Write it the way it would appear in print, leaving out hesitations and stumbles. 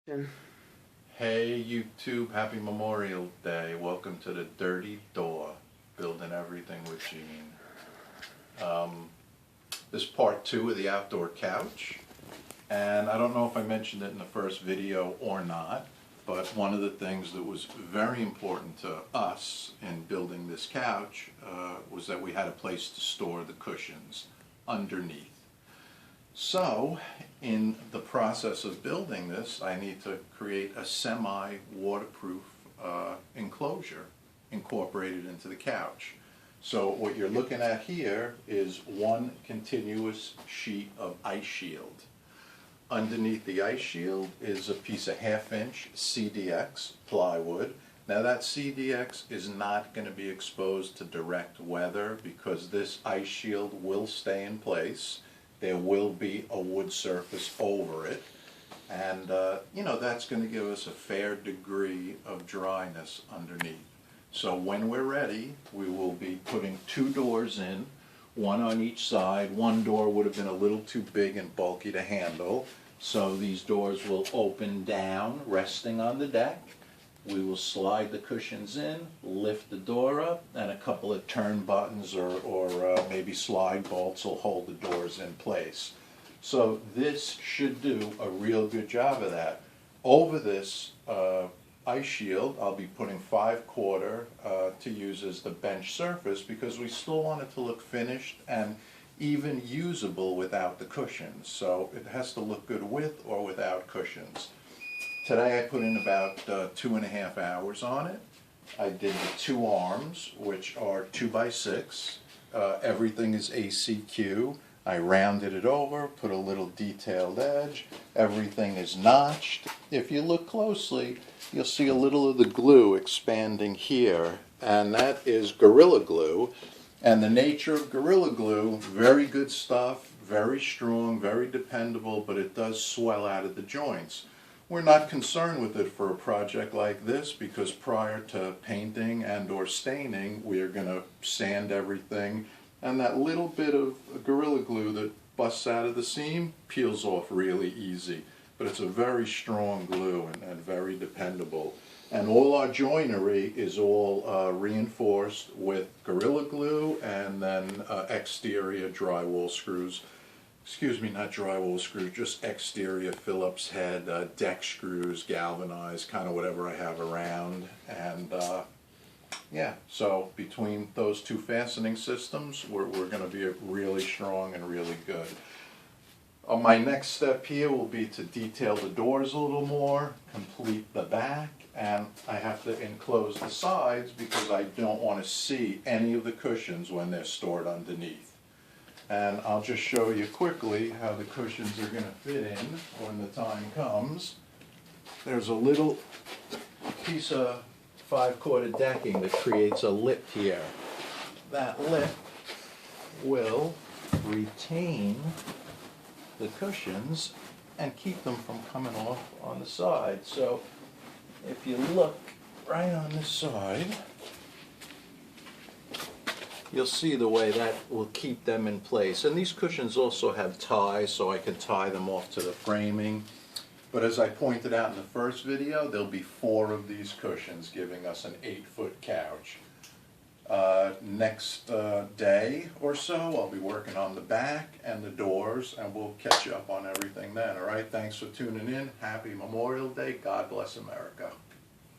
Hey YouTube, happy Memorial Day. Welcome to the Dirty Door, building everything with Gene. This is part 2 of the outdoor couch, and I don't know if I mentioned it in the first video or not, but one of the things that was very important to us in building this couch was that we had a place to store the cushions underneath. So, in the process of building this, I need to create a semi-waterproof enclosure incorporated into the couch. So what you're looking at here is one continuous sheet of ice shield. Underneath the ice shield is a piece of 1/2 inch CDX plywood. Now that CDX is not going to be exposed to direct weather because this ice shield will stay in place. There will be a wood surface over it, and that's going to give us a fair degree of dryness underneath. So when we're ready, we will be putting 2 doors in, one on each side. One door would have been a little too big and bulky to handle, so these doors will open down, resting on the deck. We will slide the cushions in, lift the door up, and a couple of turn buttons or maybe slide bolts will hold the doors in place. So this should do a real good job of that. Over this ice shield, I'll be putting 5/4 to use as the bench surface because we still want it to look finished and even usable without the cushions. So it has to look good with or without cushions. Today I put in about 2.5 hours on it. I did the 2 arms, which are 2x6. Everything is ACQ. I rounded it over, put a little detailed edge. Everything is notched. If you look closely, you'll see a little of the glue expanding here, and that is Gorilla Glue. And the nature of Gorilla Glue, very good stuff, very strong, very dependable, but it does swell out of the joints. We're not concerned with it for a project like this because prior to painting and or staining, we are going to sand everything, and that little bit of Gorilla Glue that busts out of the seam peels off really easy. But it's a very strong glue and very dependable. And all our joinery is all reinforced with Gorilla Glue and then exterior drywall screws. Excuse me, not drywall screws, just exterior Phillips head, deck screws, galvanized, kind of whatever I have around. And yeah, so between those 2 fastening systems, we're going to be really strong and really good. My next step here will be to detail the doors a little more, complete the back, and I have to enclose the sides because I don't want to see any of the cushions when they're stored underneath. And I'll just show you quickly how the cushions are going to fit in when the time comes. There's a little piece of 5/4 decking that creates a lip here. That lip will retain the cushions and keep them from coming off on the side. So if you look right on this side, you'll see the way that will keep them in place. And these cushions also have ties, so I can tie them off to the framing. But as I pointed out in the first video, there'll be 4 of these cushions, giving us an 8-foot couch. Next day or so, I'll be working on the back and the doors, and we'll catch you up on everything then. All right, thanks for tuning in. Happy Memorial Day. God bless America.